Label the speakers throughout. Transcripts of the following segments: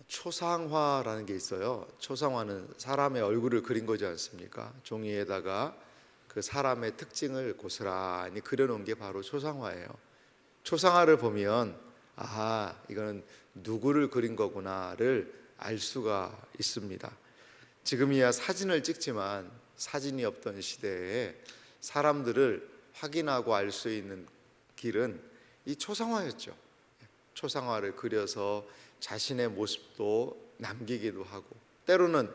Speaker 1: 초상화라는 게 있어요. 초상화는 사람의 얼굴을 그린 거지 않습니까? 종이에다가 그 사람의 특징을 고스란히 그려놓은 게 바로 초상화예요. 초상화를 보면 이거는 누구를 그린 거구나를 알 수가 있습니다. 지금이야 사진을 찍지만 사진이 없던 시대에 사람들을 확인하고 알 수 있는 길은 이 초상화였죠. 초상화를 그려서 자신의 모습도 남기기도 하고, 때로는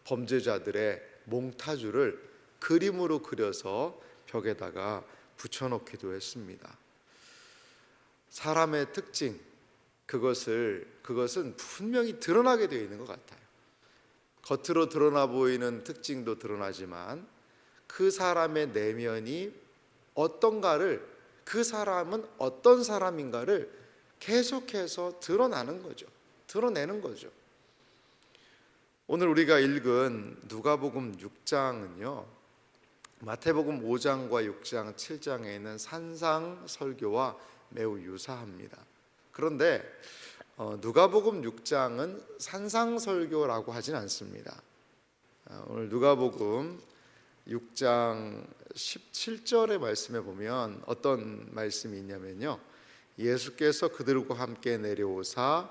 Speaker 1: 범죄자들의 몽타주를 그림으로 그려서 벽에다가 붙여놓기도 했습니다. 사람의 특징, 그것은 분명히 드러나게 되어 있는 것 같아요. 겉으로 드러나 보이는 특징도 드러나지만 그 사람의 내면이 어떤가를, 그 사람은 어떤 사람인가를 계속해서 드러내는 거죠. 오늘 우리가 읽은 누가복음 6장은요, 마태복음 5장과 6장, 7장에 있는 산상설교와 매우 유사합니다. 그런데 누가복음 6장은 산상설교라고 하진 않습니다. 오늘 누가복음 6장 17절의 말씀에 보면 어떤 말씀이 있냐면요, 예수께서 그들과 함께 내려오사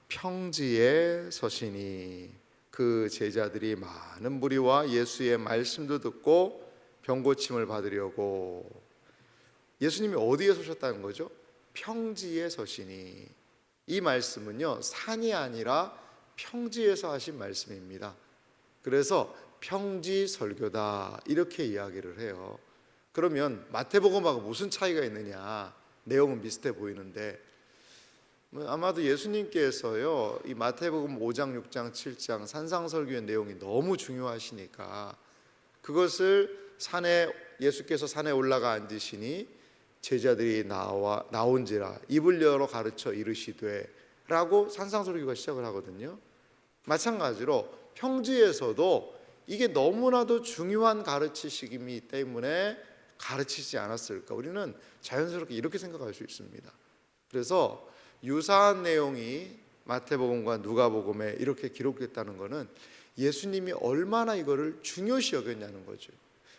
Speaker 1: 평지에 서시니 그 제자들이 많은 무리와 예수의 말씀도 듣고 병고침을 받으려고. 예수님이 어디에 서셨다는 거죠? 평지에 서시니. 이 말씀은요, 산이 아니라 평지에서 하신 말씀입니다. 그래서 평지 설교다 이렇게 이야기를 해요. 그러면 마태복음하고 무슨 차이가 있느냐? 내용은 비슷해 보이는데, 아마도 예수님께서요, 이 마태복음 5장, 6장, 7장 산상설교의 내용이 너무 중요하시니까 그것을 예수께서 산에 올라가 앉으시니 제자들이 나온지라 입을 열어 가르쳐 이르시되 라고 산상설교가 시작을 하거든요. 마찬가지로 평지에서도 이게 너무나도 중요한 가르치시기 때문에 가르치지 않았을까, 우리는 자연스럽게 이렇게 생각할 수 있습니다. 그래서 유사한 내용이 마태복음과 누가복음에 이렇게 기록됐다는 것은 예수님이 얼마나 이거를 중요시 여겼냐는 거죠.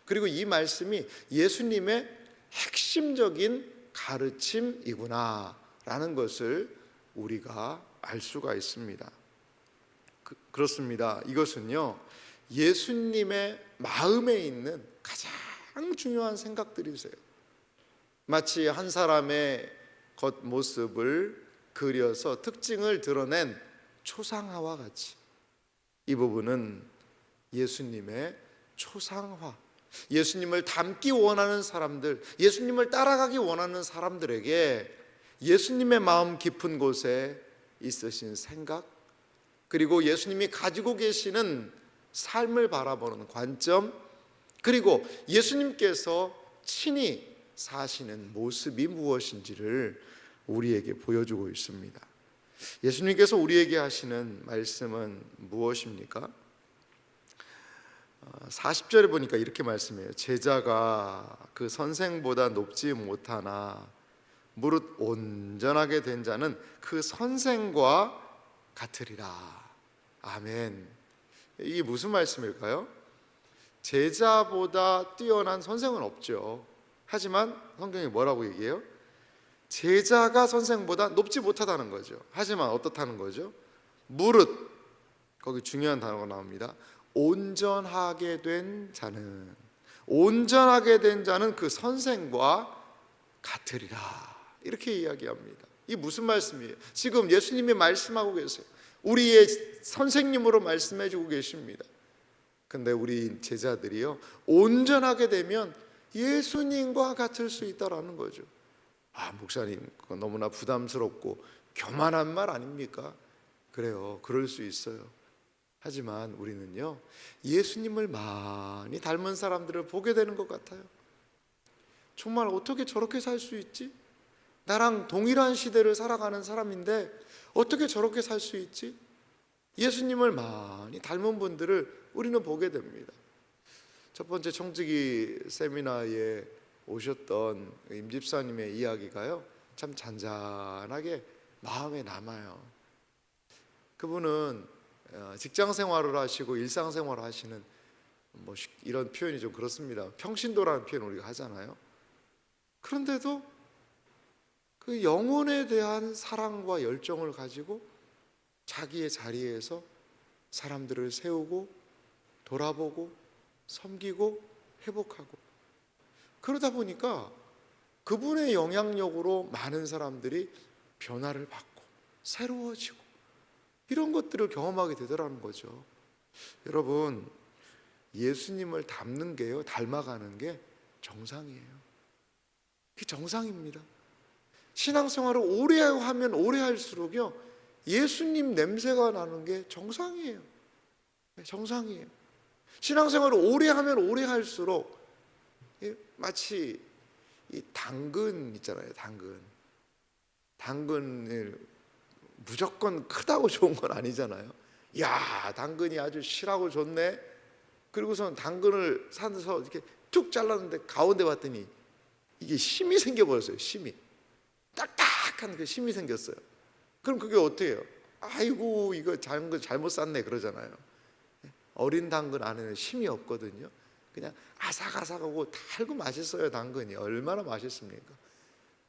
Speaker 1: 그리고 이 말씀이 예수님의 핵심적인 가르침이구나 라는 것을 우리가 알 수가 있습니다. 그렇습니다. 이것은요, 예수님의 마음에 있는 가장 중요한 생각들이세요. 마치 한 사람의 겉모습을 그려서 특징을 드러낸 초상화와 같이 이 부분은 예수님의 초상화, 예수님을 닮기 원하는 사람들, 예수님을 따라가기 원하는 사람들에게 예수님의 마음 깊은 곳에 있으신 생각, 그리고 예수님이 가지고 계시는 삶을 바라보는 관점, 그리고 예수님께서 친히 사시는 모습이 무엇인지를 우리에게 보여주고 있습니다. 예수님께서 우리에게 하시는 말씀은 무엇입니까? 40절에 보니까 이렇게 말씀해요. 제자가 그 선생보다 높지 못하나 무릇 온전하게 된 자는 그 선생과 같으리라. 아멘. 이게 무슨 말씀일까요? 제자보다 뛰어난 선생은 없죠. 하지만 성경이 뭐라고 얘기해요? 제자가 선생보다 높지 못하다는 거죠. 하지만 어떻다는 거죠? 무릇, 거기 중요한 단어가 나옵니다. 온전하게 된 자는, 온전하게 된 자는 그 선생과 같으리라, 이렇게 이야기합니다. 이게 무슨 말씀이에요? 지금 예수님이 말씀하고 계세요. 우리의 선생님으로 말씀해 주고 계십니다. 근데 우리 제자들이요, 온전하게 되면 예수님과 같을 수 있다라는 거죠. 목사님, 그거 너무나 부담스럽고 교만한 말 아닙니까? 그래요, 그럴 수 있어요. 하지만 우리는요, 예수님을 많이 닮은 사람들을 보게 되는 것 같아요. 정말 어떻게 저렇게 살 수 있지? 나랑 동일한 시대를 살아가는 사람인데 어떻게 저렇게 살 수 있지? 예수님을 많이 닮은 분들을 우리는 보게 됩니다. 첫 번째 청지기 세미나에 오셨던 임 집사님의 이야기가요, 참 잔잔하게 마음에 남아요. 그분은 직장 생활을 하시고 일상 생활을 하시는 이런 표현이 좀 그렇습니다. 평신도라는 표현 우리가 하잖아요. 그런데도 그 영혼에 대한 사랑과 열정을 가지고 자기의 자리에서 사람들을 세우고 돌아보고 섬기고 회복하고, 그러다 보니까 그분의 영향력으로 많은 사람들이 변화를 받고 새로워지고 이런 것들을 경험하게 되더라는 거죠. 여러분, 예수님을 닮는 게요, 닮아가는 게 정상이에요. 그게 정상입니다. 신앙생활을 오래 하면 오래 할수록요, 예수님 냄새가 나는 게 정상이에요. 정상이에요. 신앙생활을 오래 하면 오래 할수록 마치 이 당근 있잖아요. 당근을 무조건 크다고 좋은 건 아니잖아요. 야, 당근이 아주 실하고 좋네. 그리고선 당근을 사서 이렇게 툭 잘랐는데 가운데 봤더니 이게 심이 생겨버렸어요. 심이 딱딱한 그 심이 생겼어요. 그럼 그게 어떻게 해요? 아이고, 이거 당근 잘못 샀네 그러잖아요. 어린 당근 안에는 심이 없거든요. 그냥 아삭아삭하고 달고 맛있어요. 당근이 얼마나 맛있습니까?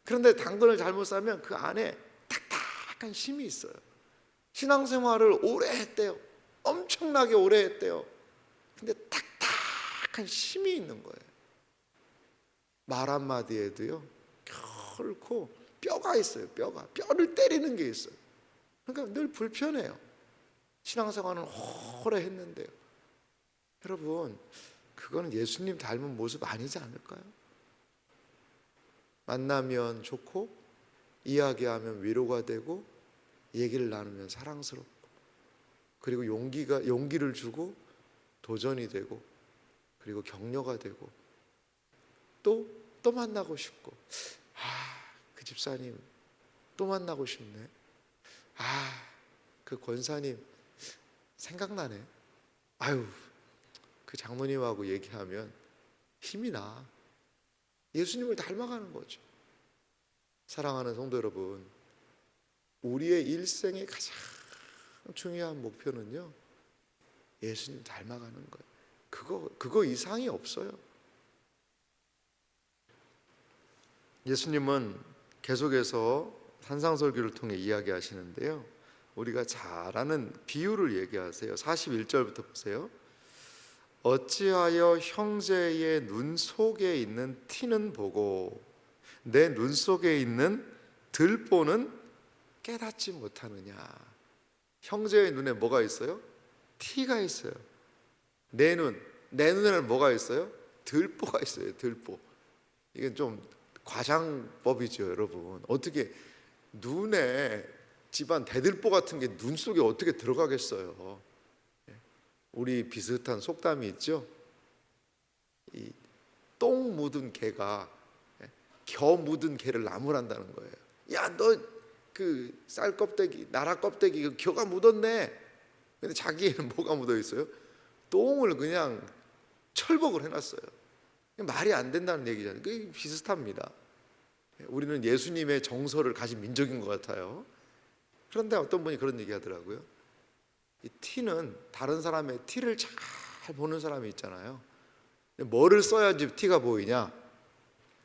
Speaker 1: 그런데 당근을 잘못 사면 그 안에 딱딱한 심이 있어요. 신앙생활을 오래 했대요. 엄청나게 오래 했대요. 근데 딱딱한 심이 있는 거예요. 말 한마디에도요, 결코 뼈가 있어요. 뼈를 때리는 게 있어요. 그러니까 늘 불편해요. 신앙생활은 오래 했는데요. 여러분, 그거는 예수님 닮은 모습 아니지 않을까요? 만나면 좋고, 이야기하면 위로가 되고, 얘기를 나누면 사랑스럽고, 그리고 용기를 주고 도전이 되고, 그리고 격려가 되고, 또 만나고 싶고, 그 집사님 또 만나고 싶네. 그 권사님 생각나네. 그 장모님하고 얘기하면 힘이 나. 예수님을 닮아가는 거죠. 사랑하는 성도 여러분, 우리의 일생의 가장 중요한 목표는요, 예수님 닮아가는 거예요. 그거 이상이 없어요. 예수님은 계속해서 산상설교를 통해 이야기하시는데요, 우리가 잘 아는 비유를 얘기하세요. 41절부터 보세요. 어찌하여 형제의 눈 속에 있는 티는 보고 내 눈 속에 있는 들보는 깨닫지 못하느냐. 형제의 눈에 뭐가 있어요? 티가 있어요. 내 눈에는 뭐가 있어요? 들보가 있어요. 들보. 이게 좀 과장법이죠, 여러분. 어떻게 눈에 집안 대들보 같은 게 눈 속에 어떻게 들어가겠어요? 우리 비슷한 속담이 있죠. 이 똥 묻은 개가 겨 묻은 개를 나무란다는 거예요. 야, 너 그 쌀 껍데기, 나라 껍데기 그 겨가 묻었네. 근데 자기에는 뭐가 묻어 있어요? 똥을 그냥 철복을 해놨어요. 말이 안 된다는 얘기잖아요. 그게 비슷합니다. 우리는 예수님의 정서를 가진 민족인 것 같아요. 그런데 어떤 분이 그런 얘기 하더라고요. 이 티는, 다른 사람의 티를 잘 보는 사람이 있잖아요. 뭐를 써야지 티가 보이냐?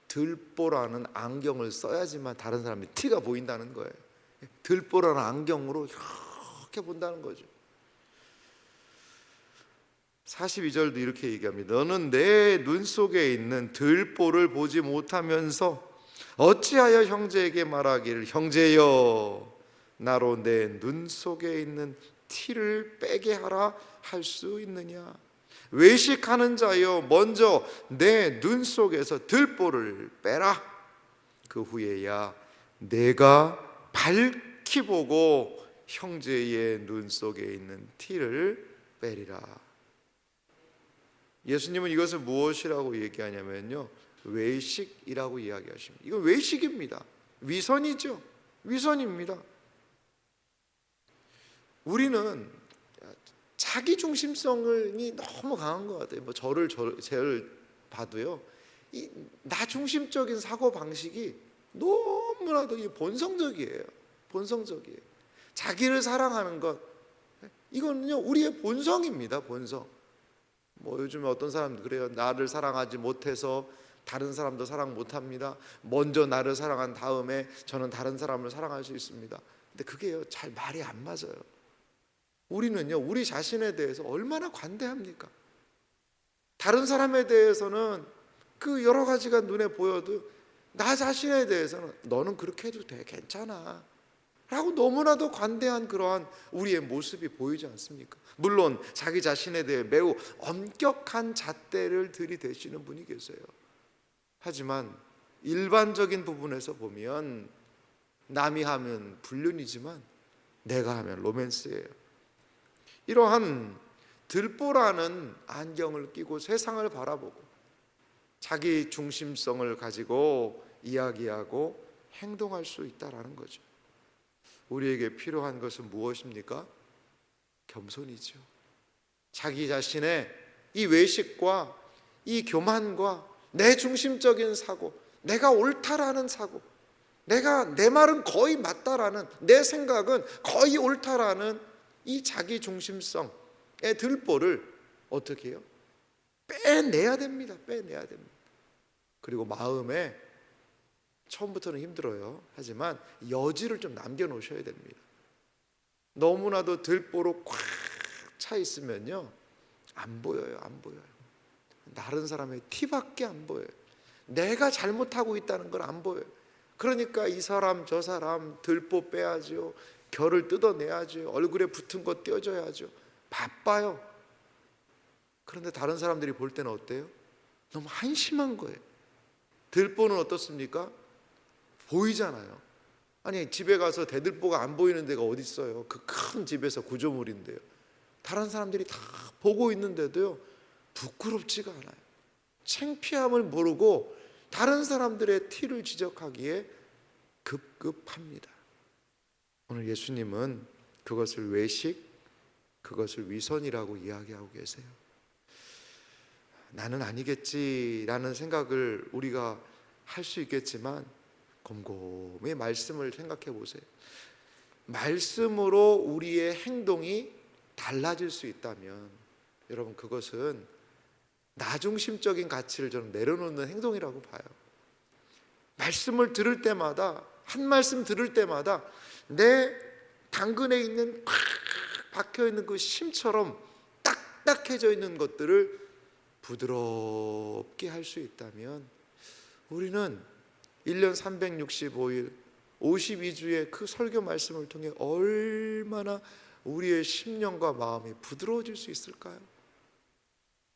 Speaker 1: 들보라는 안경을 써야지만 다른 사람의 티가 보인다는 거예요. 들보라는 안경으로 이렇게 본다는 거죠. 42절도 이렇게 얘기합니다. 너는 내 눈 속에 있는 들보를 보지 못하면서 어찌하여 형제에게 말하기를 형제여 나로 내 눈 속에 있는 티를 빼게 하라 할 수 있느냐. 외식하는 자여 먼저 내 눈 속에서 들보를 빼라. 그 후에야 내가 밝히 보고 형제의 눈 속에 있는 티를 빼리라. 예수님은 이것을 무엇이라고 얘기하냐면요, 외식이라고 이야기하십니다. 이건 외식입니다. 위선이죠. 위선입니다. 우리는 자기 중심성이 너무 강한 것 같아요. 저를 봐도요, 이 나 중심적인 사고 방식이 너무나도 본성적이에요. 본성적이에요. 자기를 사랑하는 것, 이거는요 우리의 본성입니다. 본성. 뭐 요즘에 어떤 사람들 그래요. 나를 사랑하지 못해서 다른 사람도 사랑 못합니다. 먼저 나를 사랑한 다음에 저는 다른 사람을 사랑할 수 있습니다. 근데 그게요 잘 말이 안 맞아요. 우리는요 우리 자신에 대해서 얼마나 관대합니까? 다른 사람에 대해서는 그 여러 가지가 눈에 보여도 나 자신에 대해서는 너는 그렇게 해도 돼, 괜찮아 라고 너무나도 관대한 그러한 우리의 모습이 보이지 않습니까? 물론 자기 자신에 대해 매우 엄격한 잣대를 들이대시는 분이 계세요. 하지만 일반적인 부분에서 보면 남이 하면 불륜이지만 내가 하면 로맨스예요. 이러한 들보라는 안경을 끼고 세상을 바라보고 자기 중심성을 가지고 이야기하고 행동할 수 있다라는 거죠. 우리에게 필요한 것은 무엇입니까? 겸손이죠. 자기 자신의 이 외식과 이 교만과 내 중심적인 사고, 내가 옳다라는 사고, 내 말은 거의 맞다라는, 내 생각은 거의 옳다라는 이 자기 중심성의 들보를 어떻게 해요? 빼내야 됩니다. 빼내야 됩니다. 그리고 마음에 처음부터는 힘들어요. 하지만 여지를 좀 남겨놓으셔야 됩니다. 너무나도 들보로 꽉 차 있으면요 안 보여요. 안 보여요. 다른 사람의 티밖에 안 보여요. 내가 잘못하고 있다는 걸 안 보여요. 그러니까 이 사람 저 사람 들보 빼야죠. 결을 뜯어내야죠. 얼굴에 붙은 거 떼어줘야죠. 바빠요. 그런데 다른 사람들이 볼 때는 어때요? 너무 한심한 거예요. 들보는 어떻습니까? 보이잖아요. 아니 집에 가서 대들보가 안 보이는 데가 어디 있어요? 그 큰 집에서 구조물인데요. 다른 사람들이 다 보고 있는데도요 부끄럽지가 않아요. 창피함을 모르고 다른 사람들의 티를 지적하기에 급급합니다. 오늘 예수님은 그것을 외식, 그것을 위선이라고 이야기하고 계세요. 나는 아니겠지라는 생각을 우리가 할 수 있겠지만 곰곰이 말씀을 생각해 보세요. 말씀으로 우리의 행동이 달라질 수 있다면 여러분 그것은 나중심적인 가치를 저는 내려놓는 행동이라고 봐요. 말씀을 들을 때마다 한 말씀 들을 때마다 내 당근에 있는 팍 박혀있는 그 심처럼 딱딱해져 있는 것들을 부드럽게 할 수 있다면 우리는 1년 365일 52주의 그 설교 말씀을 통해 얼마나 우리의 심령과 마음이 부드러워질 수 있을까요?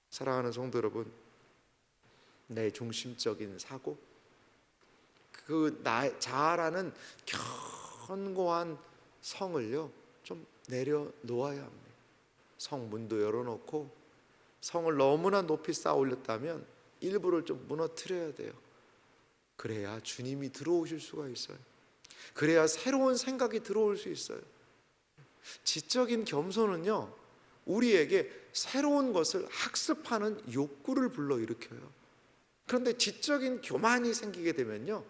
Speaker 1: 사랑하는 성도 여러분, 내 중심적인 사고, 그 자아라는 견고한 성을요 좀 내려놓아야 합니다. 성문도 열어놓고 성을 너무나 높이 쌓아 올렸다면 일부를 좀 무너뜨려야 돼요. 그래야 주님이 들어오실 수가 있어요. 그래야 새로운 생각이 들어올 수 있어요. 지적인 겸손은요 우리에게 새로운 것을 학습하는 욕구를 불러일으켜요. 그런데 지적인 교만이 생기게 되면요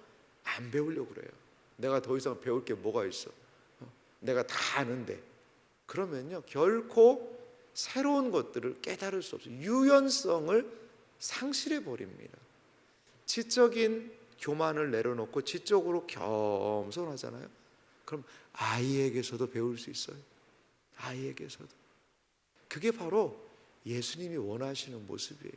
Speaker 1: 안 배우려고 그래요. 내가 더 이상 배울 게 뭐가 있어? 내가 다 아는데. 그러면요 결코 새로운 것들을 깨달을 수 없어요. 유연성을 상실해 버립니다. 지적인 교만을 내려놓고 지적으로 겸손하잖아요. 그럼 아이에게서도 배울 수 있어요. 아이에게서도. 그게 바로 예수님이 원하시는 모습이에요.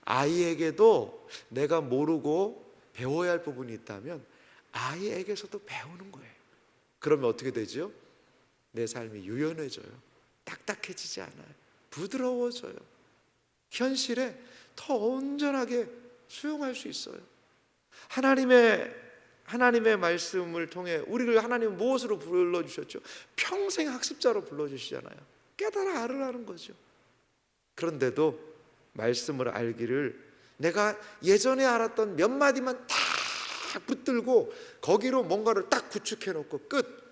Speaker 1: 아이에게도 내가 모르고 배워야 할 부분이 있다면 아이에게서도 배우는 거예요. 그러면 어떻게 되죠? 내 삶이 유연해져요. 딱딱해지지 않아요. 부드러워져요. 현실에 더 온전하게 수용할 수 있어요. 하나님의 말씀을 통해 우리를 하나님 무엇으로 불러주셨죠? 평생 학습자로 불러주시잖아요. 깨달아 알으라는 거죠. 그런데도 말씀을 알기를 내가 예전에 알았던 몇 마디만 딱 붙들고 거기로 뭔가를 딱 구축해 놓고 끝.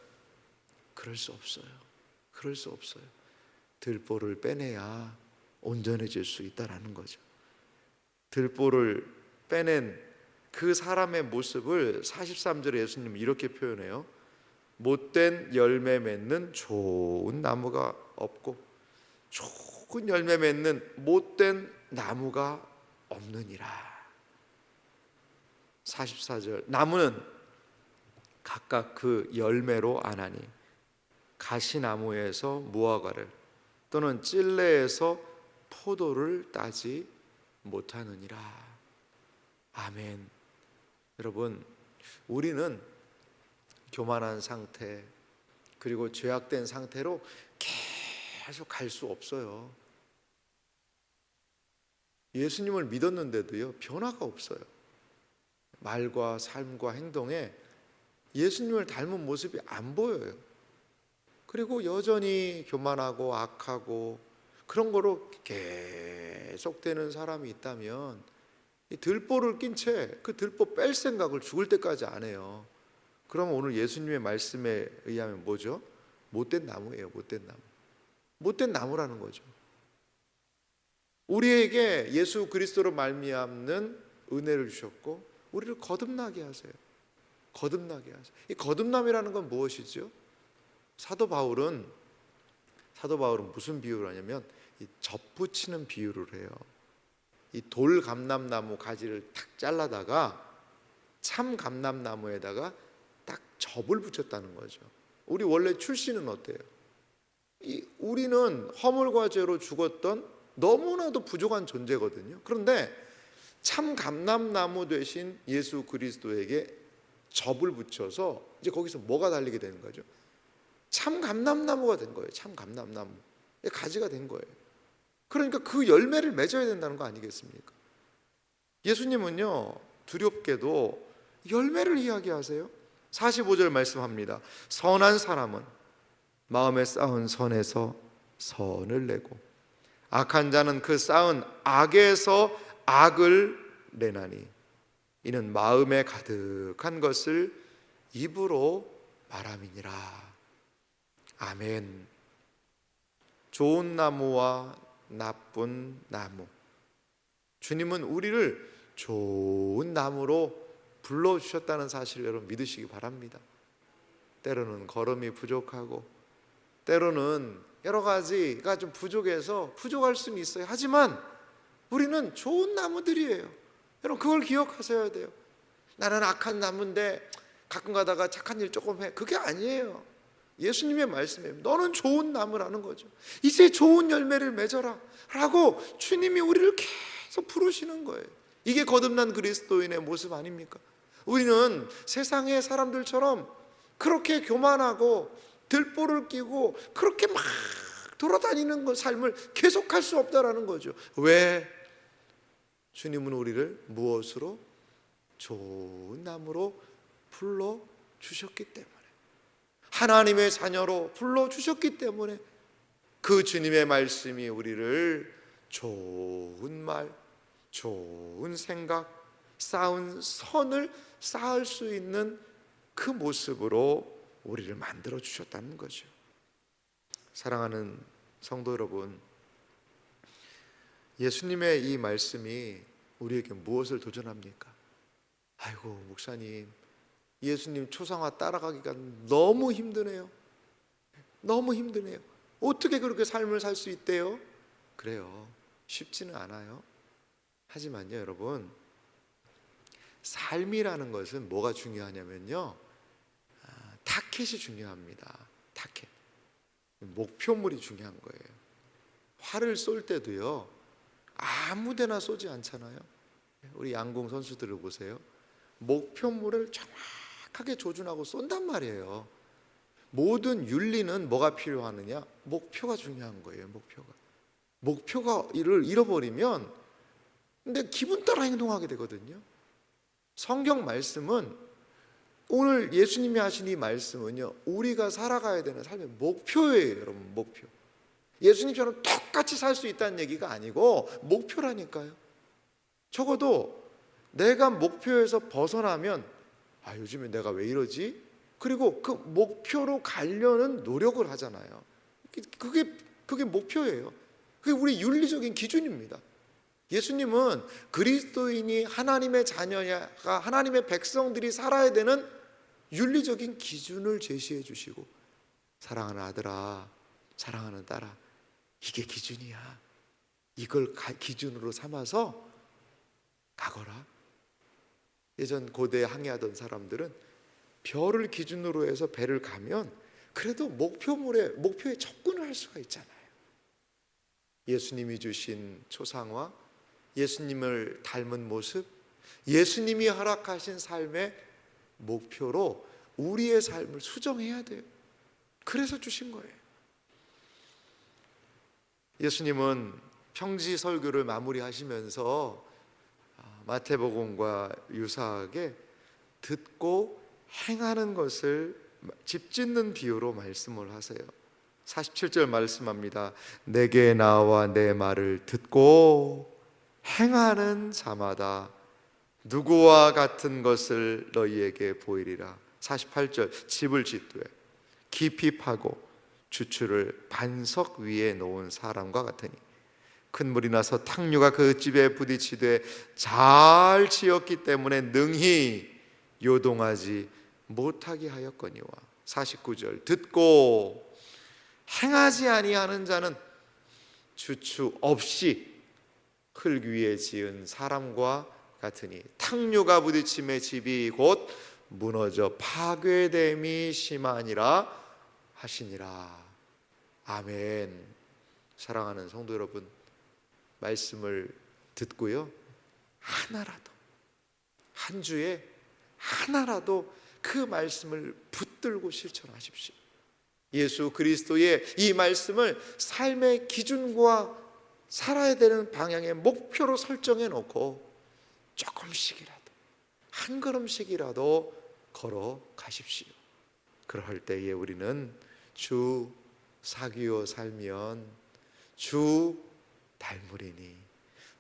Speaker 1: 그럴 수 없어요. 그럴 수 없어요. 들보를 빼내야 온전해질 수 있다라는 거죠. 들보를 빼낸 그 사람의 모습을 43절에 예수님은 이렇게 표현해요. 못된 열매 맺는 좋은 나무가 없고 좋은 열매 맺는 못된 나무가 없느니라. 44절, 나무는 각각 그 열매로 아나니 가시나무에서 무화과를 또는 찔레에서 포도를 따지 못하느니라. 아멘. 여러분, 우리는 교만한 상태 그리고 죄악된 상태로 계속 갈 수 없어요. 예수님을 믿었는데도요, 변화가 없어요. 말과 삶과 행동에 예수님을 닮은 모습이 안 보여요. 그리고 여전히 교만하고 악하고 그런 거로 계속되는 사람이 있다면 이 들보를 낀 채 그 들보 뺄 생각을 죽을 때까지 안 해요. 그러면 오늘 예수님의 말씀에 의하면 뭐죠? 못된 나무예요. 못된 나무. 못된 나무라는 거죠. 우리에게 예수 그리스도로 말미암는 은혜를 주셨고 우리를 거듭나게 하세요. 거듭나게 하세요. 이 거듭남이라는 건 무엇이죠? 사도 바울은 무슨 비유를 하냐면 이 접붙이는 비유를 해요. 이 돌 감람나무 가지를 탁 잘라다가 참 감람나무에다가 딱 접을 붙였다는 거죠. 우리 원래 출신은 어때요? 우리는 허물과 죄로 죽었던 너무나도 부족한 존재거든요. 그런데 참 감람나무 되신 예수 그리스도에게 접을 붙여서 이제 거기서 뭐가 달리게 되는 거죠? 참 감람나무가 된 거예요. 참 감람나무 가지가 된 거예요. 그러니까 그 열매를 맺어야 된다는 거 아니겠습니까? 예수님은요, 두렵게도 열매를 이야기하세요. 45절 말씀합니다. 선한 사람은 마음에 쌓은 선에서 선을 내고 악한 자는 그 쌓은 악에서 악을 내나니 이는 마음에 가득한 것을 입으로 말함이니라. 아멘. 좋은 나무와 나쁜 나무, 주님은 우리를 좋은 나무로 불러주셨다는 사실을 여러분 믿으시기 바랍니다. 때로는 걸음이 부족하고 때로는 여러 가지가 좀 부족해서 부족할 수는 있어요. 하지만 우리는 좋은 나무들이에요. 여러분 그걸 기억하셔야 돼요. 나는 악한 나무인데 가끔 가다가 착한 일 조금 해. 그게 아니에요. 예수님의 말씀이에요. 너는 좋은 나무라는 거죠. 이제 좋은 열매를 맺어라 라고 주님이 우리를 계속 부르시는 거예요. 이게 거듭난 그리스도인의 모습 아닙니까? 우리는 세상의 사람들처럼 그렇게 교만하고 들보를 끼고 그렇게 막 돌아다니는 삶을 계속할 수 없다라는 거죠. 왜? 주님은 우리를 무엇으로? 좋은 나무로 불러주셨기 때문에, 하나님의 자녀로 불러주셨기 때문에 그 주님의 말씀이 우리를 좋은 말, 좋은 생각, 쌓은 선을 쌓을 수 있는 그 모습으로 우리를 만들어 주셨다는 거죠. 사랑하는 성도 여러분, 예수님의 이 말씀이 우리에게 무엇을 도전합니까? 아이고 목사님, 예수님 초상화 따라가기가 너무 힘드네요. 너무 힘드네요. 어떻게 그렇게 삶을 살 수 있대요? 그래요, 쉽지는 않아요. 하지만요 여러분, 삶이라는 것은 뭐가 중요하냐면요, 타켓이 중요합니다. 타켓, 목표물이 중요한 거예요. 활을 쏠 때도요 아무데나 쏘지 않잖아요. 우리 양궁 선수들을 보세요. 목표물을 정확하게 조준하고 쏜단 말이에요. 모든 윤리는 뭐가 필요하느냐? 목표가 중요한 거예요. 목표가 이를 잃어버리면 근데 기분 따라 행동하게 되거든요. 성경 말씀은, 오늘 예수님이 하신 이 말씀은요, 우리가 살아가야 되는 삶의 목표예요. 여러분, 목표. 예수님처럼 똑같이 살 수 있다는 얘기가 아니고 목표라니까요. 적어도 내가 목표에서 벗어나면 요즘에 내가 왜 이러지? 그리고 그 목표로 가려는 노력을 하잖아요. 그게 목표예요. 그게 우리 윤리적인 기준입니다. 예수님은 그리스도인이 하나님의 자녀가, 하나님의 백성들이 살아야 되는 윤리적인 기준을 제시해 주시고, 사랑하는 아들아, 사랑하는 딸아, 이게 기준이야. 이걸 기준으로 삼아서 가거라. 예전 고대에 항해하던 사람들은 별을 기준으로 해서 배를 가면 그래도 목표에 접근을 할 수가 있잖아요. 예수님이 주신 초상화, 예수님을 닮은 모습, 예수님이 허락하신 삶의 목표로 우리의 삶을 수정해야 돼요. 그래서 주신 거예요. 예수님은 평지 설교를 마무리하시면서 마태복음과 유사하게 듣고 행하는 것을 집 짓는 비유로 말씀을 하세요. 47절 말씀합니다. 내게 나와 내 말을 듣고 행하는 자마다 누구와 같은 것을 너희에게 보이리라. 48절 집을 짓되 깊이 파고 주추를 반석 위에 놓은 사람과 같으니 큰 물이 나서 탕류가 그 집에 부딪히되 잘 지었기 때문에 능히 요동하지 못하게 하였거니와. 49절 듣고 행하지 아니하는 자는 주추 없이 흙 위에 지은 사람과 같으니 탕류가 부딪힘에 집이 곧 무너져 파괴됨이 심하니라 하시니라. 아멘. 사랑하는 성도 여러분, 말씀을 듣고요, 하나라도, 한 주에 하나라도 그 말씀을 붙들고 실천하십시오. 예수 그리스도의 이 말씀을 삶의 기준과 살아야 되는 방향의 목표로 설정해 놓고 조금씩이라도, 한 걸음씩이라도 걸어가십시오. 그럴 때에 우리는 주 사귀어 살면 주 닮으리니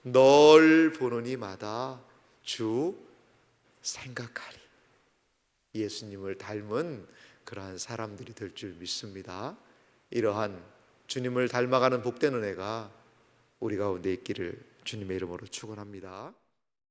Speaker 1: 널 보는 이마다 주 생각하리. 예수님을 닮은 그러한 사람들이 될 줄 믿습니다. 이러한 주님을 닮아가는 복된 은혜가 우리 가운데 있기를 주님의 이름으로 축원합니다.